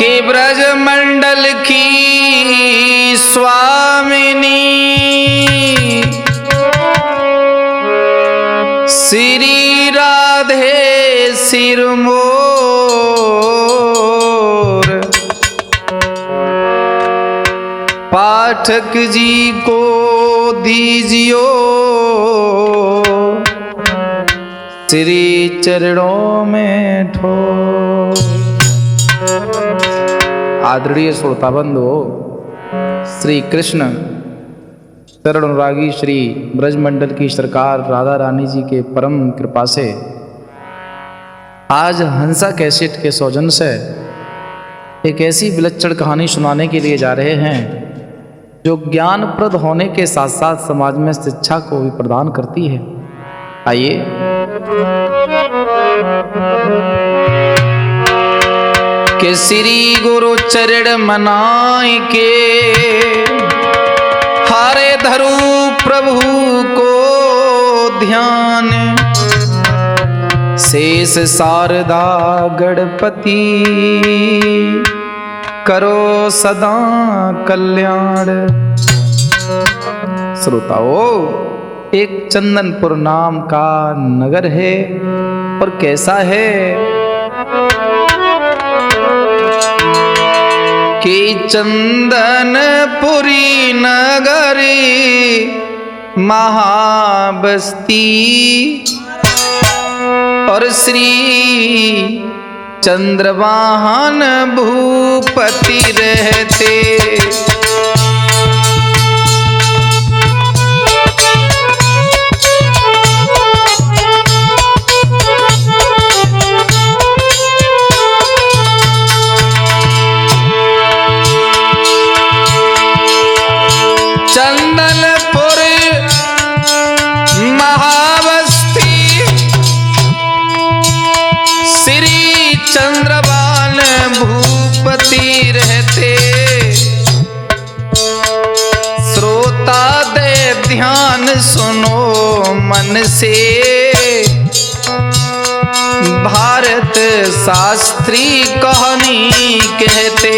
कि ब्रजमंडल की स्वामिनी श्री राधे सिरमौर पाठक जी को दीजियो श्री चरणों में ठोर। आदरणीय श्रोताबंधो, श्री कृष्ण चरण अनुरागी श्री ब्रजमंडल की सरकार राधा रानी जी के परम कृपा से आज हंसा कैसेट के सौजन्य से एक ऐसी विलक्षण कहानी सुनाने के लिए जा रहे हैं जो ज्ञानप्रद होने के साथ साथ समाज में शिक्षा को भी प्रदान करती है। आइए कि श्री गुरु चरण मनाई के हारे धरू प्रभु को ध्यान शेष शारदा गणपति करो सदा कल्याण। श्रोताओ, एक चंदनपुर नाम का नगर है और कैसा है कि चंदनपुरी नगरी महाबस्ती और श्री चंद्रवाहन भूपति रहते। चंदनपुर महाबस्ती श्री चंद्रवान भूपति रहते। श्रोता दे ध्यान सुनो मन से भारत शास्त्री कहानी कहते।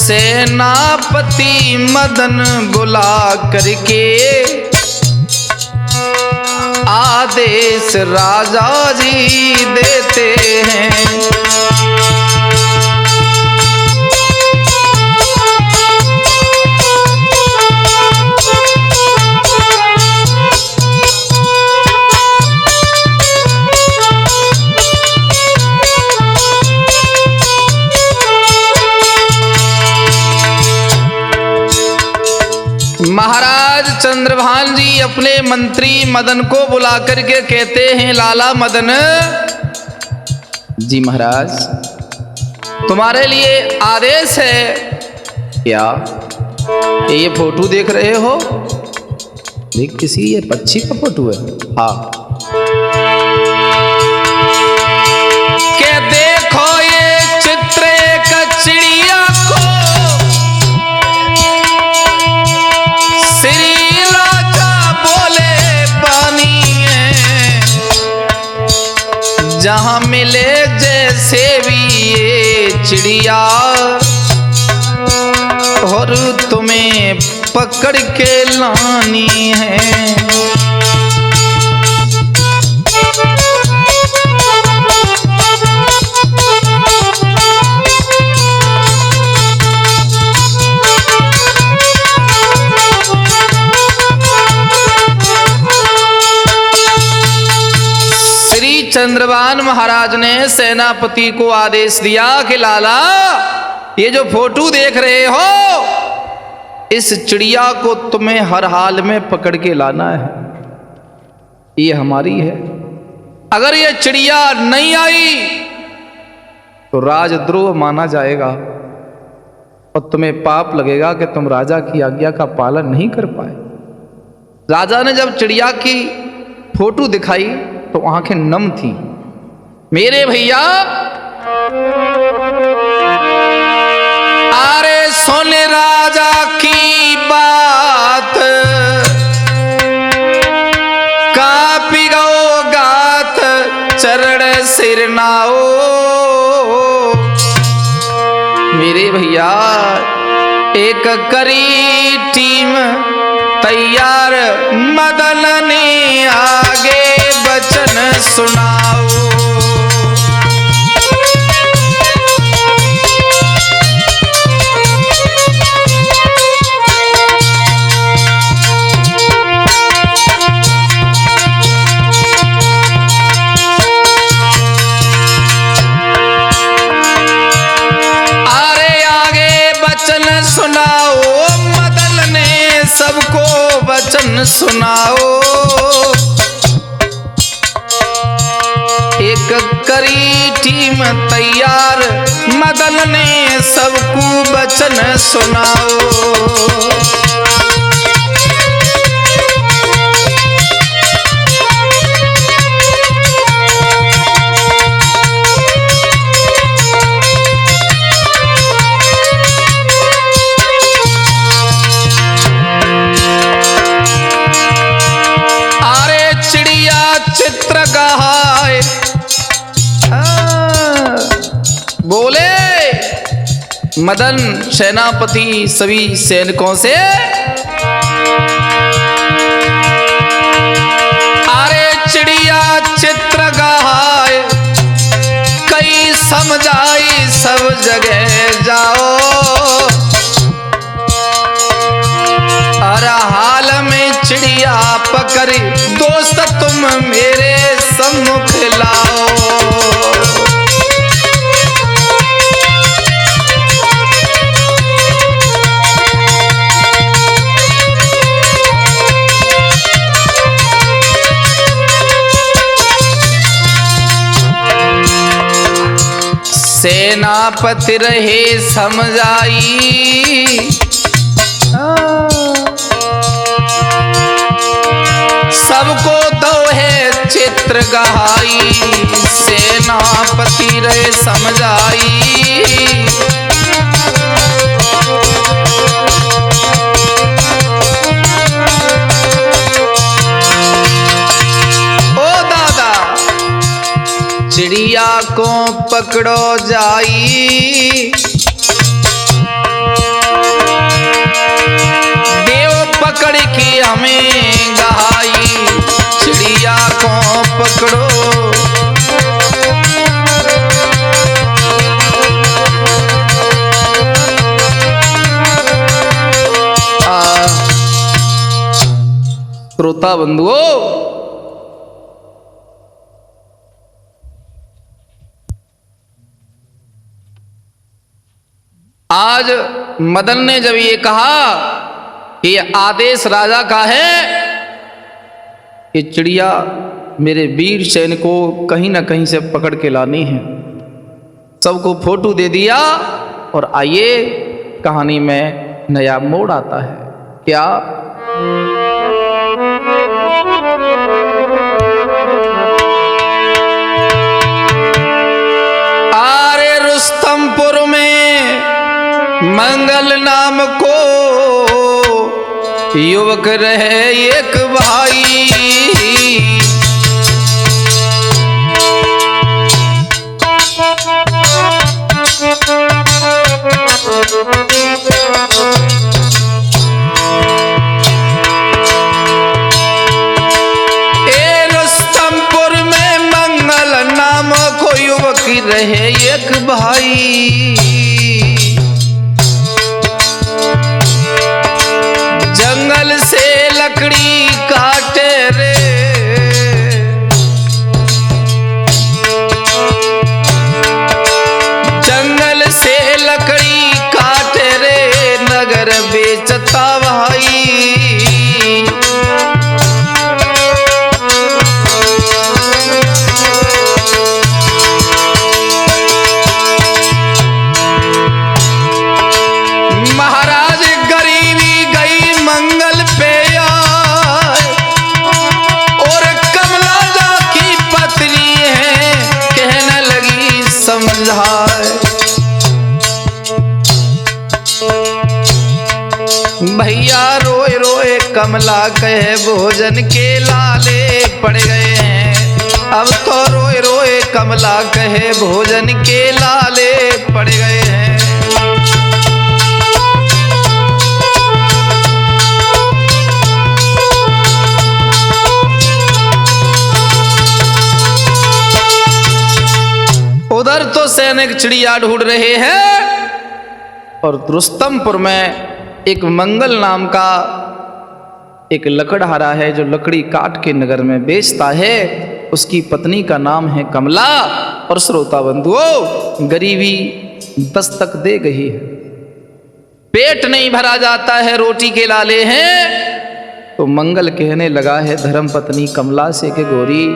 सेनापति मदन बुला करके आदेश राजा जी देते हैं। महाराज चंद्रभान जी अपने मंत्री मदन को बुला करके कहते हैं, लाला मदन जी महाराज, तुम्हारे लिए आदेश है। क्या ये फोटो देख रहे हो? देख, किसी ये पक्षी का फोटो है। हाँ, क्या देखो ये चित्र एक चिड़िया को जहां मिले जैसे भी ये चिड़िया और तुम्हें पकड़ के लानी है। चंद्रभान महाराज ने सेनापति को आदेश दिया कि लाला, ये जो फोटो देख रहे हो इस चिड़िया को तुम्हें हर हाल में पकड़ के लाना है, ये हमारी है। अगर ये चिड़िया नहीं आई तो राजद्रोह माना जाएगा और तुम्हें पाप लगेगा कि तुम राजा की आज्ञा का पालन नहीं कर पाए। राजा ने जब चिड़िया की फोटो दिखाई तो आंखें नम थी। मेरे भैया अरे सुन राजा की बात, कापी गो गात चरण सिर नाओ। मेरे भैया एक करी टीम तैयार, मदन ने आगे वचन सुनाओ। सुनाओ मदन ने सबको वचन सुनाओ। एक करी टीम तैयार, मदन ने सबको वचन सुनाओ। चित्र कहाए बोले मदन सेनापति सभी सैनिकों से, अरे चिड़िया चित्र कहाए कई समझाई सब जगह जाओ। अरे हाल में चिड़िया पकड़ी दोस्त तुम मेरे सम्मुख लाओ। सेनापति रहे समझाई, सबको दो है चित्र गहाई। सेनापति रहे समझाई, ओ दादा चिड़िया को पकड़ो जाई। पकड़ के हमें गहाई, चिड़िया को पकड़ो। श्रोता बंधुओं, आज मदन ने जब ये कहा कि ये आदेश राजा का है कि चिड़िया मेरे वीर सैनिक को कहीं ना कहीं से पकड़ के लानी है, सबको फोटो दे दिया और आइए कहानी में नया मोड़ आता है। क्या आरे रुस्तमपुर में मंगल नाम को युवक रहे एक भाई। रुस्तमपुर में मंगल नाम को युवक रहे एक भाई। जंगल से लकड़ी काटे रे, जंगल से लकड़ी काटे रे, नगर कर बेचता भाई। महाराज गरीबी गई मंगल पे आए, और कमला जाकी पत्नी है कहने लगी समझाए। भैया रोए रोए कमला कहे भोजन के लाले पड़ गए हैं। अब तो रोए रोए कमला कहे भोजन के लाले पड़ गए हैं। उधर तो सैनिक चिड़िया ढूंढ रहे हैं और रुस्तमपुर में एक मंगल नाम का एक लकड़हारा है जो लकड़ी काट के नगर में बेचता है। उसकी पत्नी का नाम है कमला। और श्रोता बंधुओं, गरीबी दस्तक दे गई है, पेट नहीं भरा जाता है, रोटी के लाले हैं। तो मंगल कहने लगा है धर्म पत्नी कमला से कि गोरी,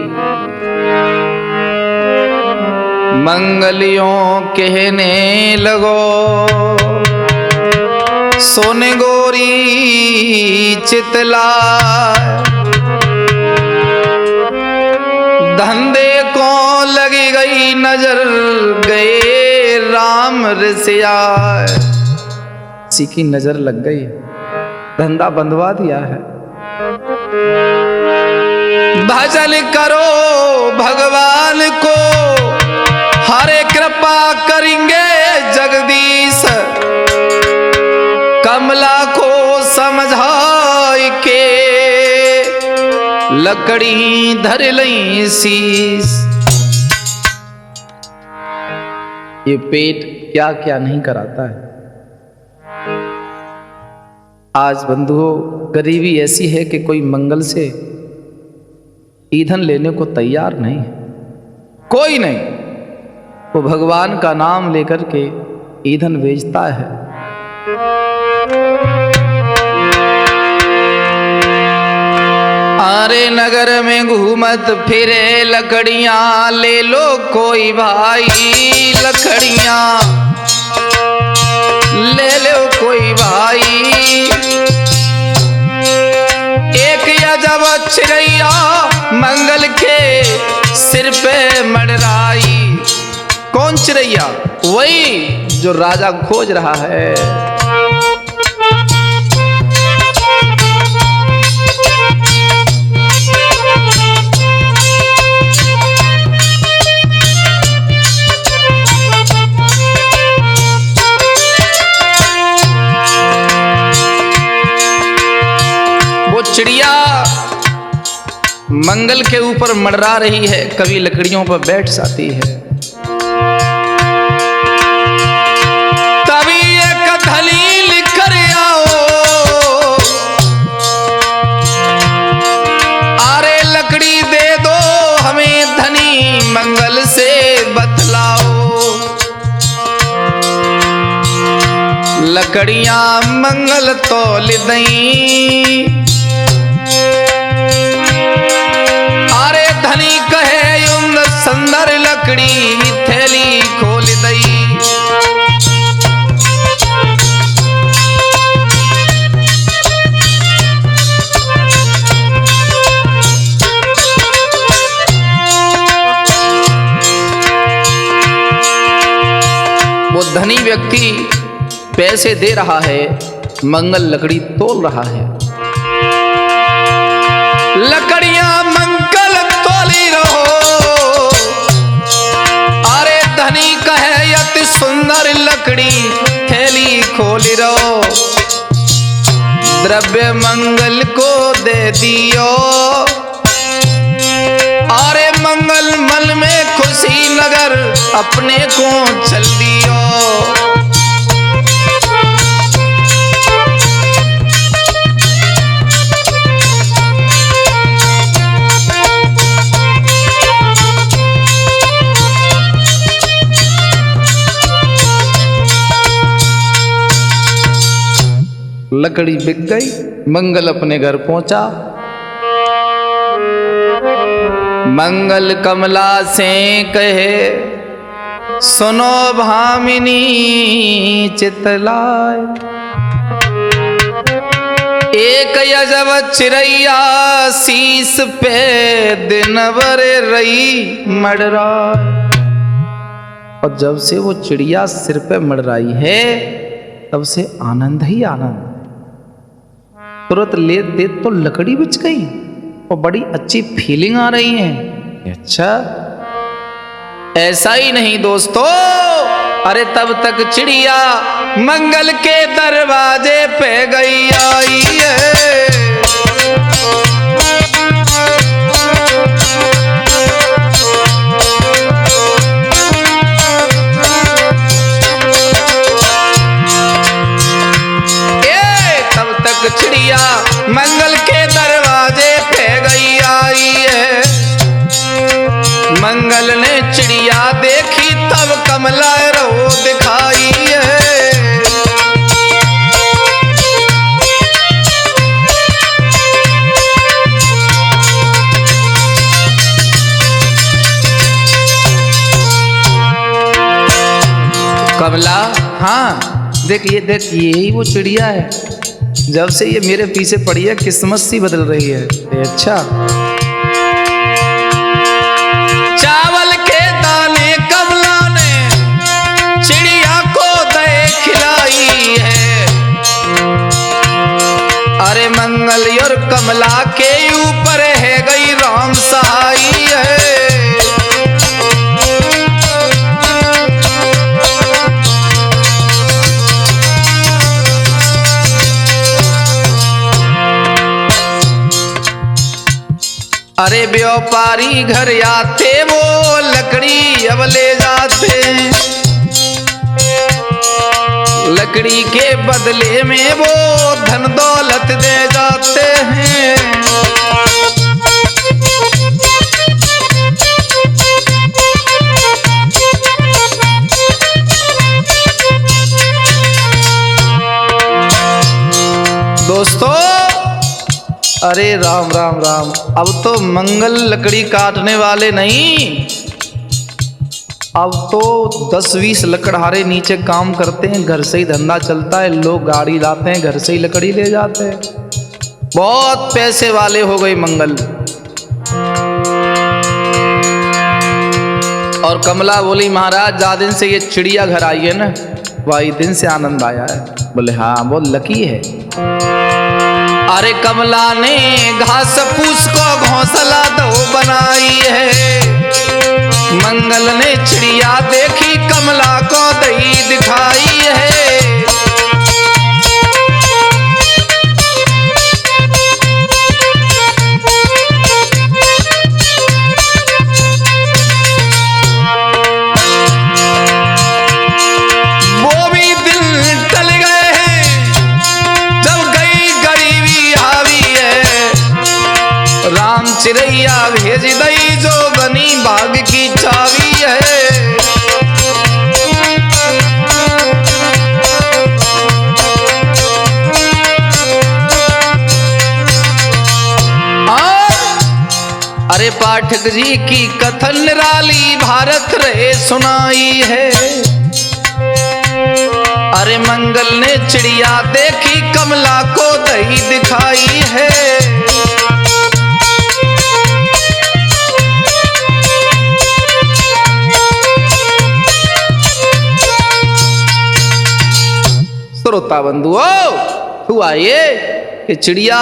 मंगलियों कहने लगो सोने गोरी चितला, धंधे को लगी गई नजर गए राम रसिया। किसी की नजर लग गई, धंधा बंधवा दिया है। भजन करो भगवान को, हरे कृपा करेंगे जगदीश। कमला को समझाए के लकड़ी धर लई शीश। ये पेट क्या क्या नहीं कराता है। आज बंधुओं, गरीबी ऐसी है कि कोई मंगल से ईंधन लेने को तैयार नहीं है, कोई नहीं। वो भगवान का नाम लेकर के ईंधन बेचता है। अरे नगर में घूमत फिरे लकड़ियां, ले लो कोई भाई लकड़ियां, ले लो कोई भाई। एक अजब चिड़ैया मंगल के सिर पे मंडराई। कौन चिड़ैया? वही जो राजा खोज रहा है। वो चिड़िया मंगल के ऊपर मंडरा रही है, कभी लकड़ियों पर बैठ जाती है। मंगल से बतलाओ, लकड़ियां मंगल तोल दई। अरे धनी कहे यूं सुंदर लकड़ी थैली खोल दई। वो धनी व्यक्ति पैसे दे रहा है, मंगल लकड़ी तोल रहा है। लकड़ियां मंगल तोली रहो। अरे धनी कहे अति सुंदर लकड़ी थैली खोली रहो। द्रव्य मंगल को दे दियो। अरे मंगल मन में खुशी नगर अपने को चल दियो। लकड़ी बिक गई, मंगल अपने घर पहुंचा। मंगल कमला से कहे, सुनो भामिनी चितलाए, एक यजब चिरैया शीस पे दिन भर रही मडराए। और जब से वो चिड़िया सिर पे मडराई है तब से आनंद ही आनंद। तुरंत ले दे तो लकड़ी बिछ गई और बड़ी अच्छी फीलिंग आ रही है। अच्छा, ऐसा ही नहीं दोस्तों, अरे तब तक चिड़िया मंगल के दरवाजे पे गई आई है। तब तक चिड़िया मंगल के दरवाजे पे गई आई है। मंगल ने चिड़िया देखी तब कमला रो दिखाई है। कमला, हाँ देख ये देख, यही वो चिड़िया है। जब से ये मेरे पीछे पड़ी है किस्मत सी बदल रही है। अच्छा, चावल के दाने कमला ने चिड़िया को दे खिलाई है। अरे मंगल और कमला के ऊपर है गई राम सहाई है। अरे व्यापारी घर आते वो लकड़ी अब ले जाते, लकड़ी के बदले में वो धन दौलत दे जाते हैं। दोस्तों, अरे राम राम राम, अब तो मंगल लकड़ी काटने वाले नहीं, अब तो 10-20 लकड़हारे नीचे काम करते हैं, घर से ही धंधा चलता है। लोग गाड़ी लाते हैं, घर से ही लकड़ी ले जाते हैं। बहुत पैसे वाले हो गए मंगल। और कमला बोली, महाराज ज्यादा दिन से ये चिड़िया घर आई है ना, वही दिन से आनंद आया है। बोले हाँ, बहुत लकी है। अरे कमला ने घास फूस को घोंसला दो बनाई है। मंगल ने चिड़िया देखी कमला को दही दिखाई है। वो भी दिन टल गए हैं जब गई गरीबी हावी है। राम चिड़ैया भेज दई जो बनी बाग की चाबी है। अरे पाठक जी की कथन निराली भारत रहे सुनाई है। अरे मंगल ने चिड़िया देखी कमला को दही दिखाई है। श्रोता बंधुओं, हुआ ये कि चिड़िया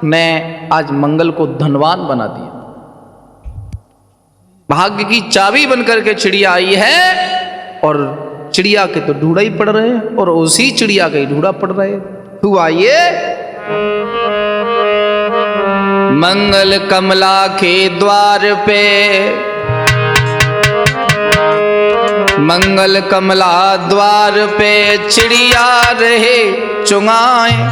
ने आज मंगल को धनवान बना दिया। भाग्य की चाबी बनकर के चिड़िया आई है और चिड़िया के तो ढूंढा ही पड़ रहे हैं और उसी चिड़िया का ही ढूंढा पड़ रहे हैं। हुआ ये, मंगल कमला के द्वार पे, मंगल कमला द्वार पे चिड़िया रहे चुंगाए।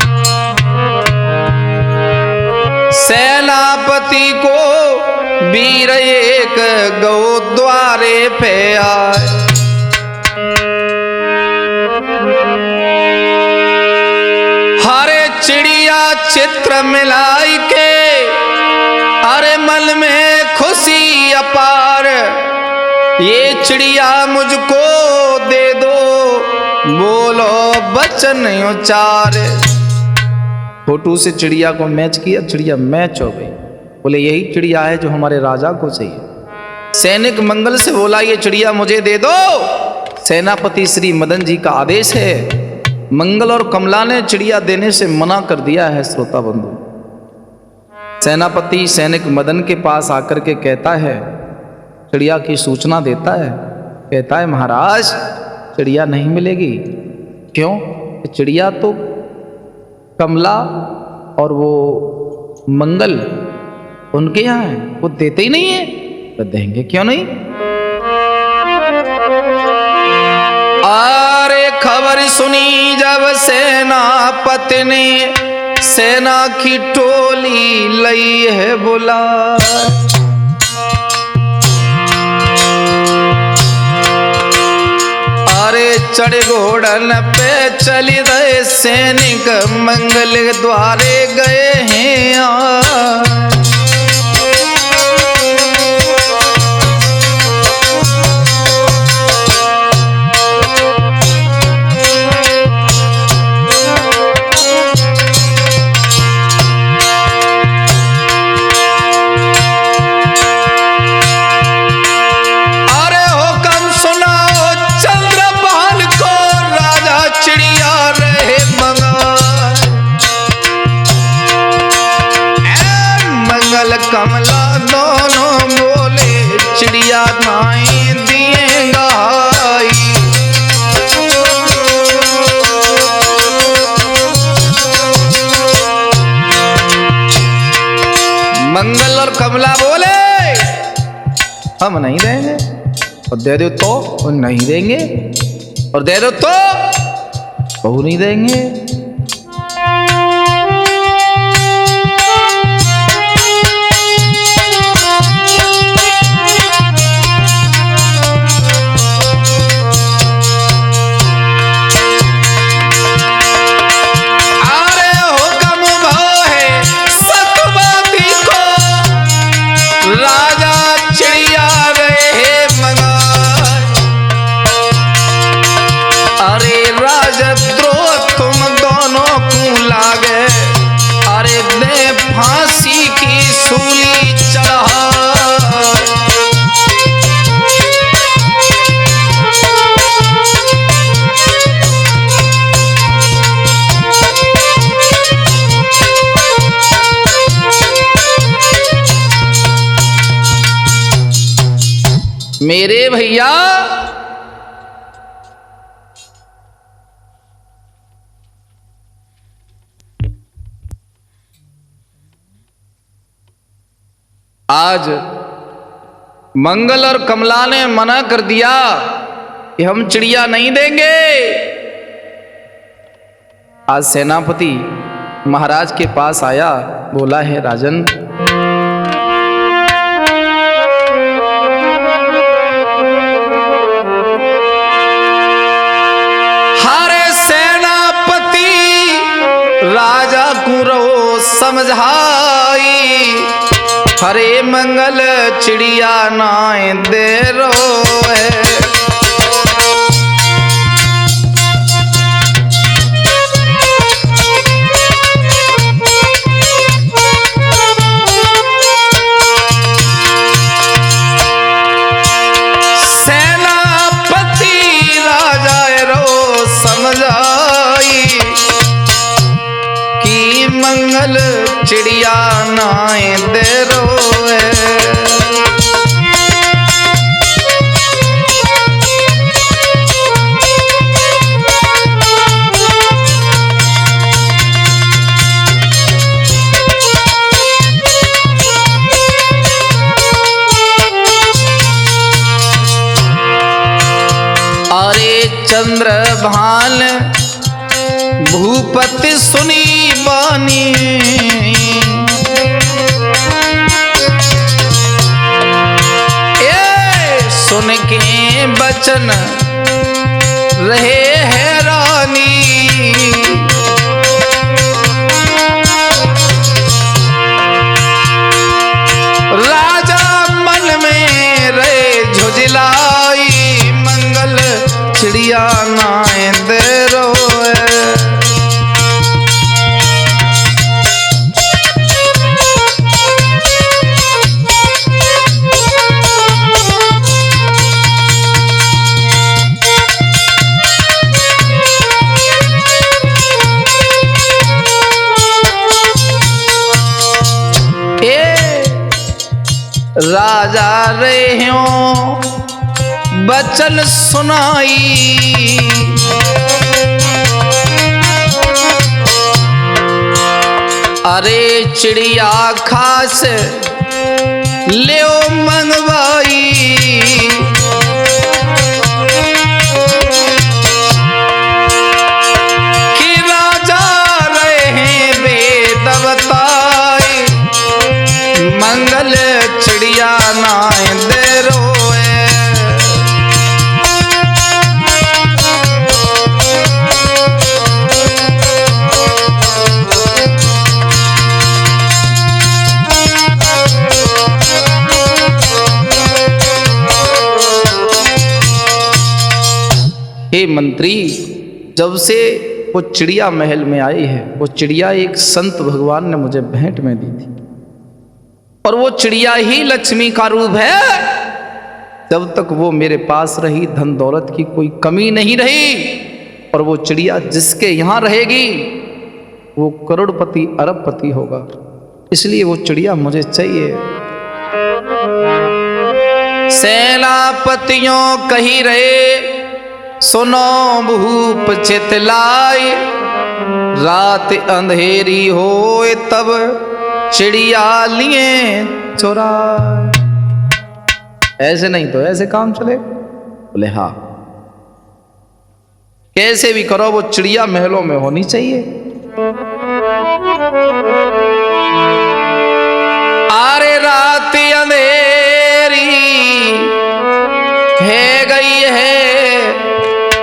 सेनापति को वीर एक गौ द्वारे पे आए। चिड़िया चित्र मिलाई के, अरे मन में खुशी अपार, ये चिड़िया मुझको दे दो, बोलो बचन उचार। फोटो से चिड़िया को मैच किया, चिड़िया मैच हो गई। बोले यही चिड़िया है जो हमारे राजा को चाहिए। सैनिक मंगल से बोला ये चिड़िया मुझे दे दो। सेनापति श्री मदन जी का आदेश है। मंगल और कमला ने चिड़िया देने से मना कर दिया है। श्रोता बंधु, सेनापति सैनिक मदन के पास आकर के कहता है, चिड़िया की सूचना देता है, कहता है महाराज चिड़िया नहीं मिलेगी। क्यों? चिड़िया तो कमला और वो मंगल उनके यहाँ है, वो देते ही नहीं है। तो देंगे क्यों नहीं? अरे खबर सुनी जब सेनापति ने, सेना की टोली लई है बुला। अरे चढ़ घोड़न पे चली गए सैनिक, मंगल द्वारे गए हैं। कमला दोनों बोले चिड़िया नाई दिएगा। मंगल और कमला बोले हम नहीं देंगे, और दे दो तो नहीं देंगे, और दे दो तो वो नहीं देंगे। फांसी की सूली चढ़ा। मेरे भैया आज मंगल और कमला ने मना कर दिया कि हम चिड़िया नहीं देंगे। आज सेनापति महाराज के पास आया, बोला है राजन हारे सेनापति राजा को रो समझाई, हरे मंगल चिड़िया नाय दे रो है। सेनापति राजा रो समझाई कि मंगल चिड़िया नाय दे रो है। अरे चंद्रभान भूपति सुनी बानी, सुन के बचन रहे हैरानी। राजा रहे हो बचन सुनाई, अरे चिड़िया खास ले मंगवाई, कि राजा रहे वेद बताए, मंगल चिड़िया नाय दे रोए। हे मंत्री, जब से वो चिड़िया महल में आई है, वो चिड़िया एक संत भगवान ने मुझे भेंट में दी थी, और वो चिड़िया ही लक्ष्मी का रूप है। जब तक वो मेरे पास रही धन दौलत की कोई कमी नहीं रही, और वो चिड़िया जिसके यहाँ रहेगी वो करोड़पति अरबपति होगा, इसलिए वो चिड़िया मुझे चाहिए। सेनापतियों कही रहे सुनो भूप चितलाए, रात अंधेरी होए तब चिड़िया लिए चुराए। ऐसे नहीं तो ऐसे काम चले? बोले हाँ, कैसे भी करो वो चिड़िया महलों में होनी चाहिए। अरे रात अंधेरी है गई है,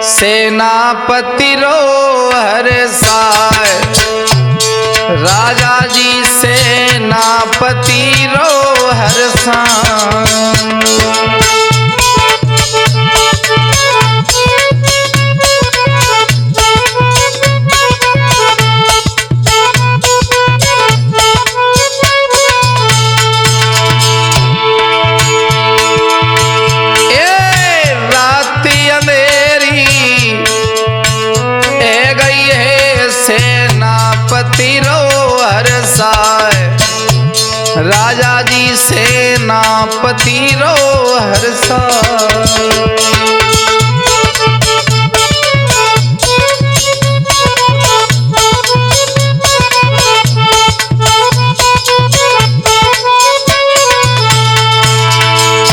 सेनापति रो हर साय, राजा जी सेनापति रो हर साय। राजा जी सेनापति रो हर्षा।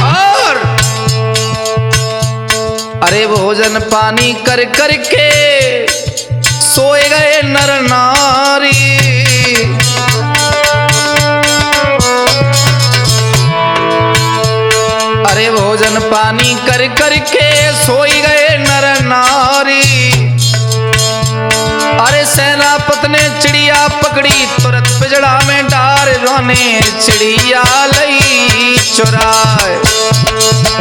और अरे भोजन पानी कर करके सोए गए नर नारी, अरे भोजन पानी कर करके सोई गए नर नारी। अरे सेनापति ने चिड़िया पकड़ी तुरंत पिजड़ा में डार, रोने चिड़िया लई चुराए,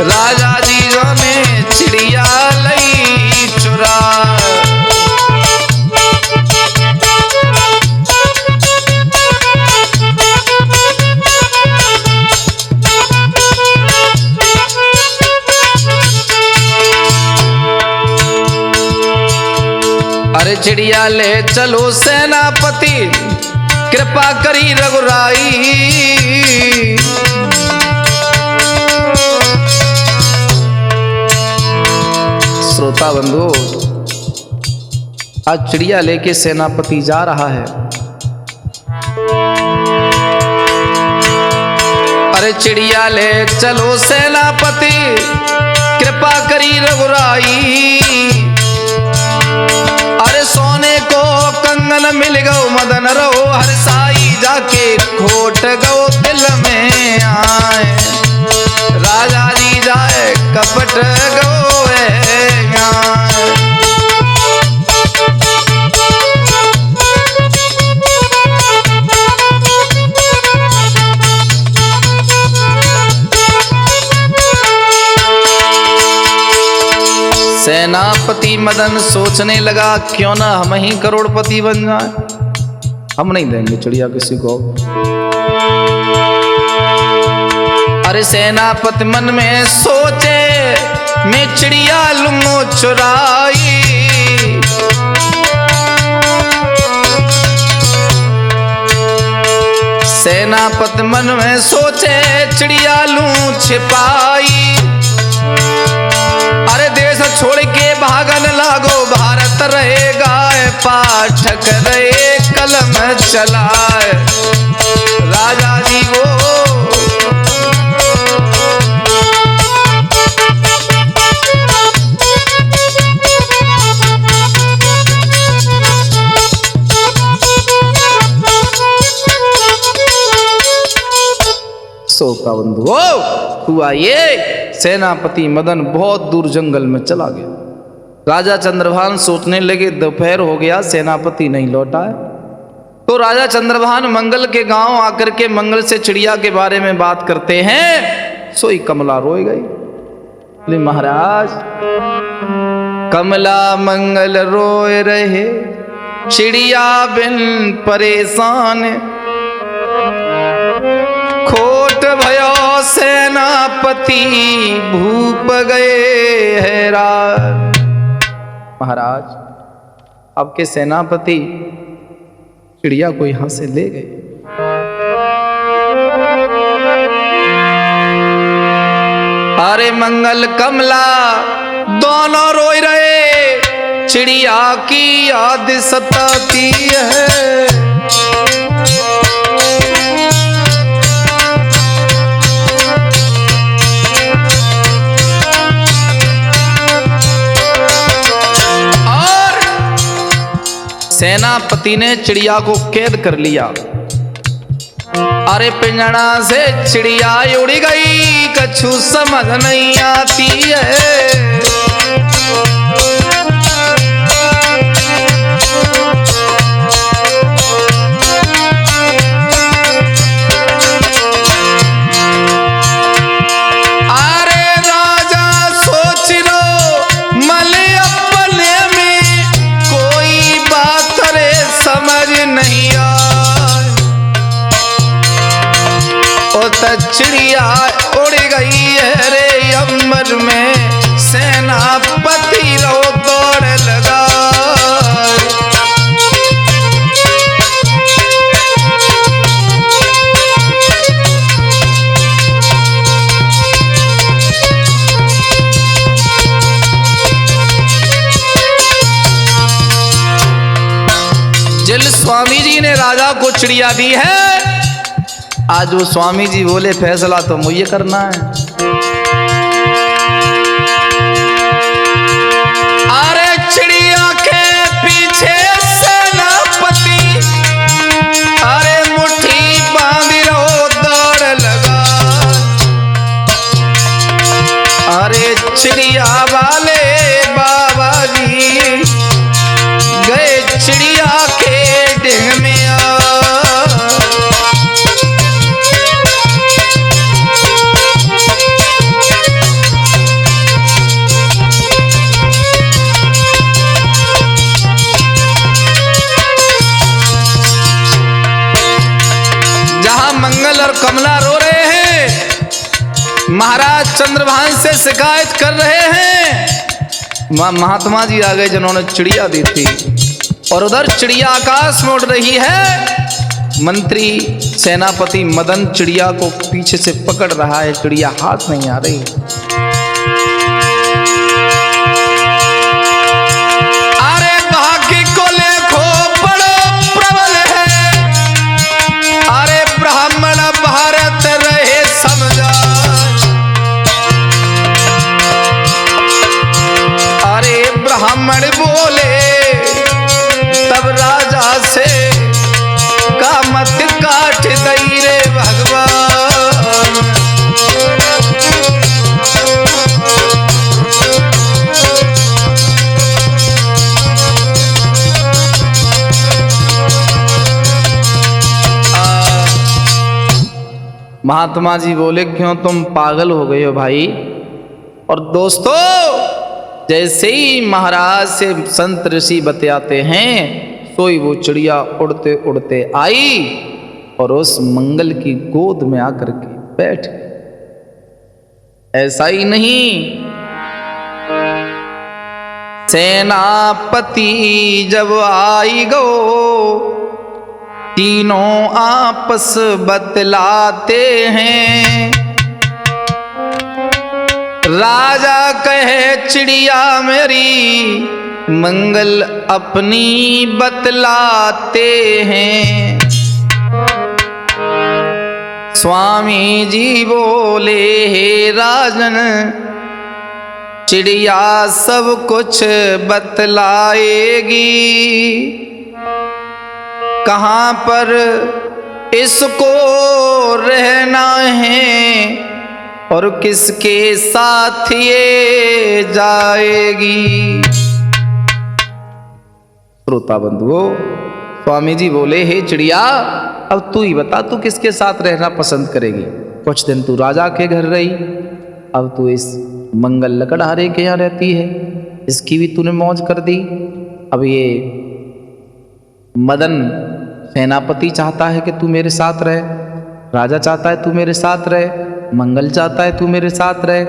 राजा जी रोने चिड़िया लई चुराए। अरे चिड़िया ले चलो सेनापति कृपा करी रघुराई, श्रोता बंधु आज चिड़िया लेके सेनापति जा रहा है। अरे चिड़िया ले चलो सेनापति कृपा करी रघुराई, अरे सोने को कंगन मिल गो मदन रहो हर साई, जाके खोट गो दिल में आए, राजा जी जाए कपट गो सेनापति मदन सोचने लगा क्यों ना हम ही करोड़पति बन जाए, हम नहीं देंगे चिड़िया किसी को। अरे सेनापति मन में सोचे मैं चिड़िया लूंगो चुराई, सेनापति मन में सोचे चिड़िया लूं छिपाई, अरे देश छोड़ के भागन लागो भारत रहेगा, पाठक रहे कलम चलाए। राजा जी वो सोका बंधु हुआ ये। सेनापति मदन बहुत दूर जंगल में चला गया। राजा चंद्रभान सोचने लगे दोपहर हो गया, सेनापति नहीं लौटा है। तो राजा चंद्रभान मंगल के गांव आकर के मंगल से चिड़िया के बारे में बात करते हैं। सोई कमला रोई गई, बोले महाराज कमला मंगल रोए रहे, चिड़िया बिन परेशान, खोट भयो सेनापति भूप गए हैरान। महाराज आपके सेनापति चिड़िया को यहां से ले गए। अरे मंगल कमला दोनों रोई रहे, चिड़िया की याद सताती है। सेनापति ने चिड़िया को कैद कर लिया। अरे पिंजड़ा से चिड़िया उड़ गई, कछु समझ नहीं आती है। अरे राजा सोच लो मले अपने में, कोई बात रे समझ नहीं आए। ओ चिड़िया उड़ गई है रे अंबर में, सेनापति रो दौड़ लगा। जिल स्वामी जी ने राजा को चिड़िया दी है, आज वो स्वामी जी बोले फैसला तो मुझे करना है। अरे चिड़िया के पीछे सेनापति, अरे मुट्ठी बांध रो दौड़ लगा। अरे चिड़िया वाले बाबा जी गए चिड़िया के डेंग में मंगल और कमला रो रहे हैं, महाराज चंद्रभान से शिकायत कर रहे हैं। महात्मा जी आ गए जिन्होंने चिड़िया दी थी, और उधर चिड़िया आकाश में उड़ रही है। मंत्री सेनापति मदन चिड़िया को पीछे से पकड़ रहा है, चिड़िया हाथ नहीं आ रही। अरे भाग्य को लेखो बड़ो प्रबल है, अरे ब्राह्मण भारत रहे समझा। अरे ब्राह्मण बोले तब राजा से का मत काट दई रे भगवान। महात्मा जी बोले क्यों तुम पागल हो गए हो भाई। और दोस्तों जैसे ही महाराज से संत ऋषि बतियाते हैं, सोई वो चिड़िया उड़ते उड़ते आई और उस मंगल की गोद में आकर के बैठ गई। ऐसा ही नहीं, सेनापति जब आई गो तीनों आपस बतलाते हैं। राजा कहे चिड़िया मेरी मंगल अपनी बतलाते हैं। स्वामी जी बोले हे राजन चिड़िया सब कुछ बतलाएगी, कहाँ पर इसको रहना है और किसके साथ ये जाएगी। श्रोता बंधुओं, स्वामी जी बोले हे चिड़िया अब तू ही बता तू किसके साथ रहना पसंद करेगी। कुछ दिन तू राजा के घर रही, अब तू इस मंगल लकड़हारे के यहाँ रहती है, इसकी भी तूने मौज कर दी। अब ये मदन सेनापति चाहता है कि तू मेरे साथ रहे, राजा चाहता है तू मेरे साथ रहे, मंगल चाहता है तू मेरे साथ रहे,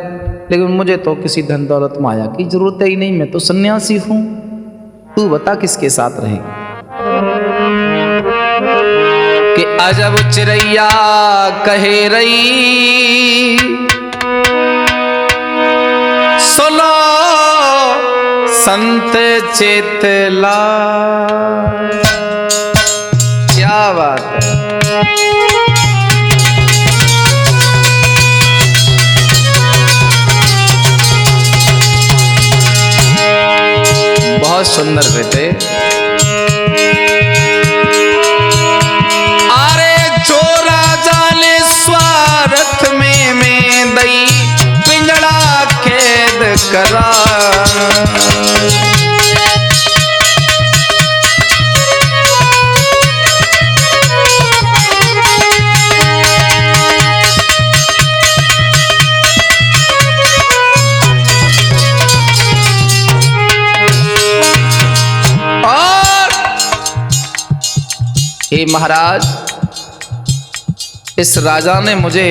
लेकिन मुझे तो किसी धन दौलत माया की जरूरत ही नहीं, मैं तो सन्यासी हूं। तू बता किसके साथ रहे। कि अजब चिड़ैया कहे रही सुनो संत चेतला। क्या बात है। बहुत सुंदर बेटे। अरे जो राजा ने स्वार्थ में दई पिंजड़ा कैद करा, हे महाराज इस राजा ने मुझे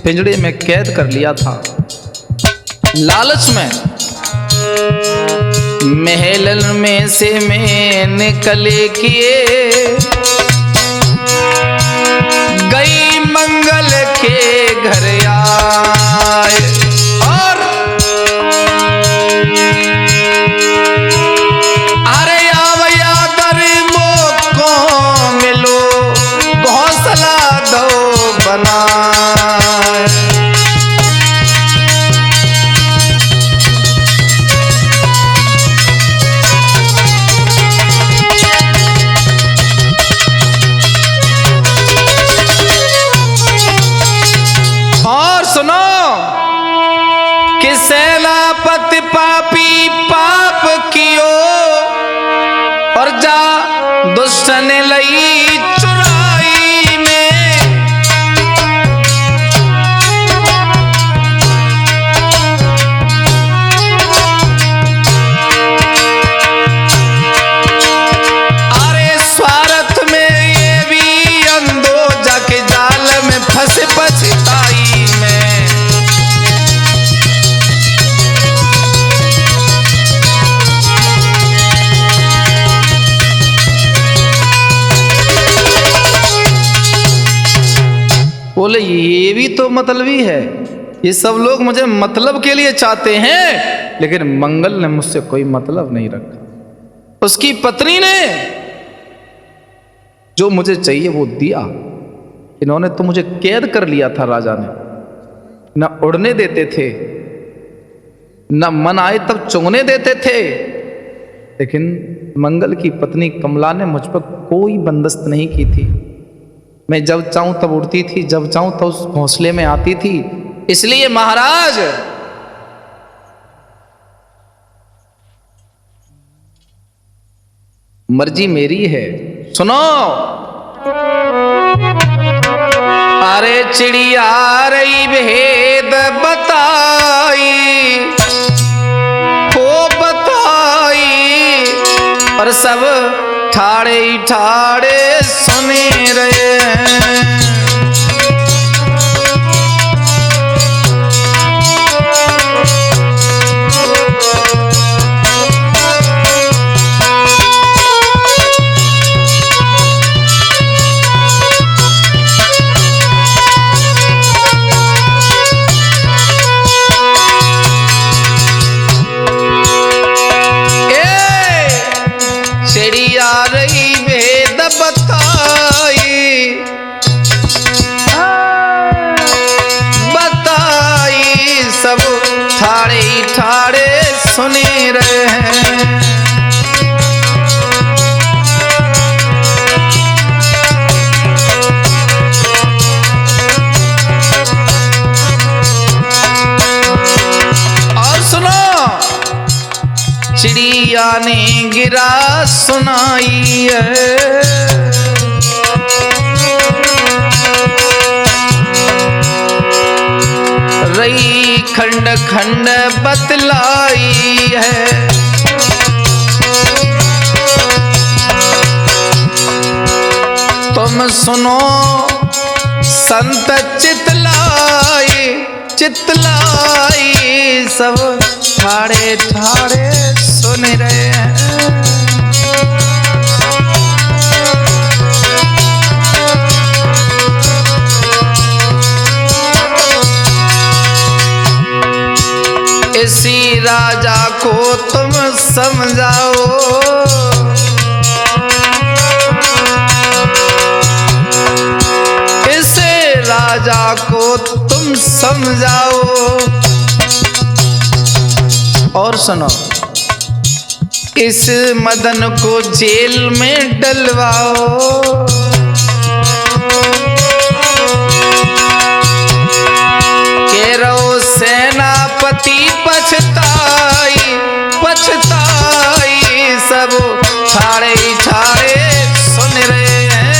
पिंजड़े में कैद कर लिया था। लालच में महल में से मैं निकले किए गई मंगल के घर आए। और अरे आवया दर मोको मिलो घोंसला दो बनाए। और सुनो कि सेनापति पापी पाप कियो और जा दुष्ट ने लई चुराई में। अरे स्वार्थ में ये भी अंधो जाके जाल में फंसे पछताई में। बोले ये भी तो मतलबी है, ये सब लोग मुझे मतलब के लिए चाहते हैं, लेकिन मंगल ने मुझसे कोई मतलब नहीं रखा। उसकी पत्नी ने जो मुझे चाहिए वो दिया, इन्होंने तो मुझे कैद कर लिया था। राजा ने न उड़ने देते थे, न मन आए तब चुंगने देते थे, लेकिन मंगल की पत्नी कमला ने मुझ पर कोई बंदोबस्त नहीं की थी। मैं जब चाहूं तब उड़ती थी, जब चाहूं तब उस घोंसले में आती थी। इसलिए महाराज मर्जी मेरी है। सुनो अरे चिड़िया रही भेद बताई हो बताई, और सब ठाड़े ही ठाड़े सुने रहे। बताई सब ठाड़े ठाड़े सुने रहे हैं। और सुनो, चिड़िया ने गिरा सुनाई है, रई खंड खंड बतलाई है। तुम सुनो संत चितलाई चितलाई, सब ठाड़े ठाड़े सुन रहे हैं। इसी राजा को तुम समझाओ, इसे राजा को तुम समझाओ। और सुनो, इस मदन को जेल में डलवाओ, केरो सेनापति पछताई पछताई, सब ठाड़े ठाड़े सुन रहे हैं।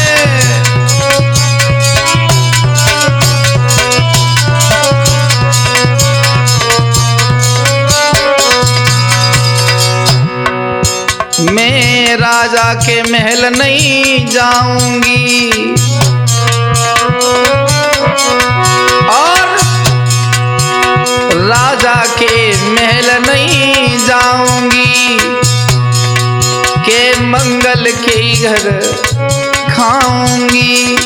मैं राजा के महल नहीं जाऊंगी, और राजा के महल नहीं जाऊंगी, के मंगल के घर खाऊंगी।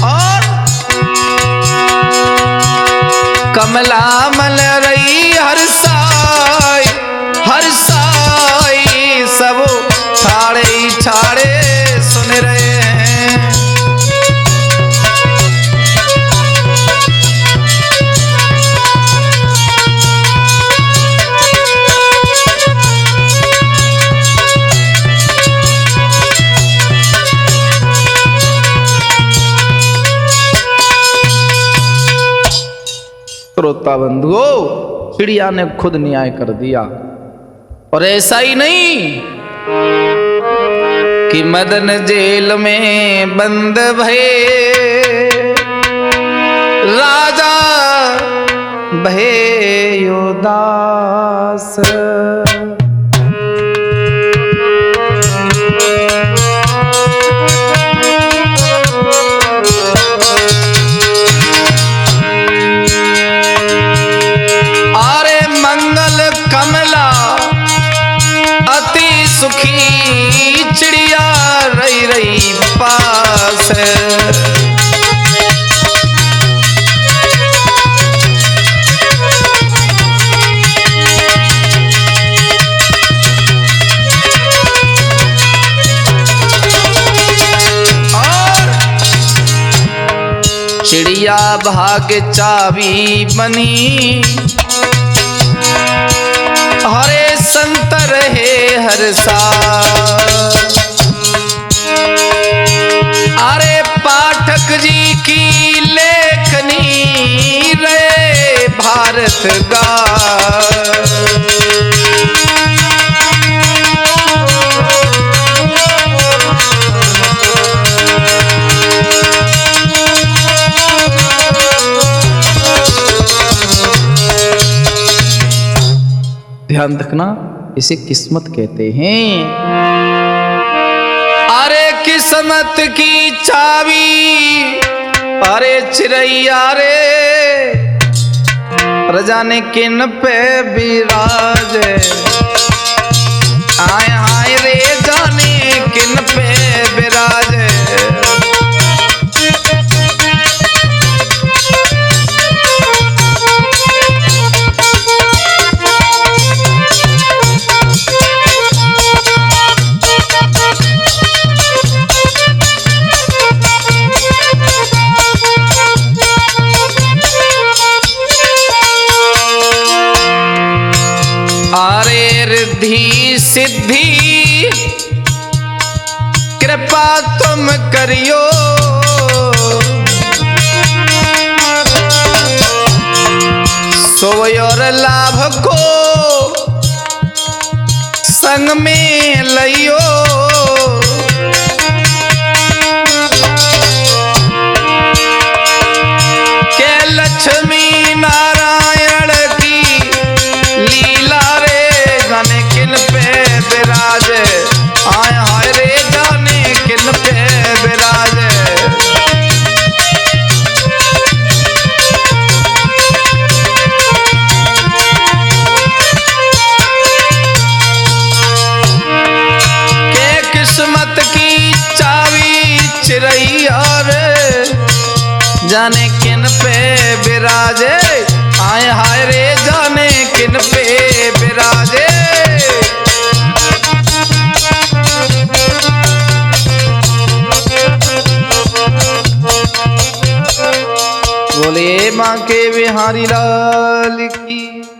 और कमला मल रही हर साई हर साई, सब ठाड़े ठाड़े सुन रहे हैं। श्रोता बंधुओं, चिड़िया ने खुद न्याय कर दिया। और ऐसा ही नहीं कि मदन जेल में बंद भये, राजा भये उदास। सुखी चिड़िया रही रही पास, और चिड़िया भाग्य चाबी बनी, हरे संत रहे हर साल। अरे पाठक जी की लेखनी रे भारत का, ध्यान रखना, इसे किस्मत कहते हैं। अरे किस्मत की चाबी, अरे चिड़ैया रे रजा ने किन पे विराज, आए हाय रे जाने किन पे विराज। सोय और लाभ को संग में लियो, के लक्ष्मी नारायण की लीला रे जाने किन पे विराज, आय हाय रे जाने किन पे विराज। किस्मत की चावी चिरैया रे जाने किन पे विराजे, आए हाय रे जाने किन पे विराजे। बोले माँ के बिहारी लाल की।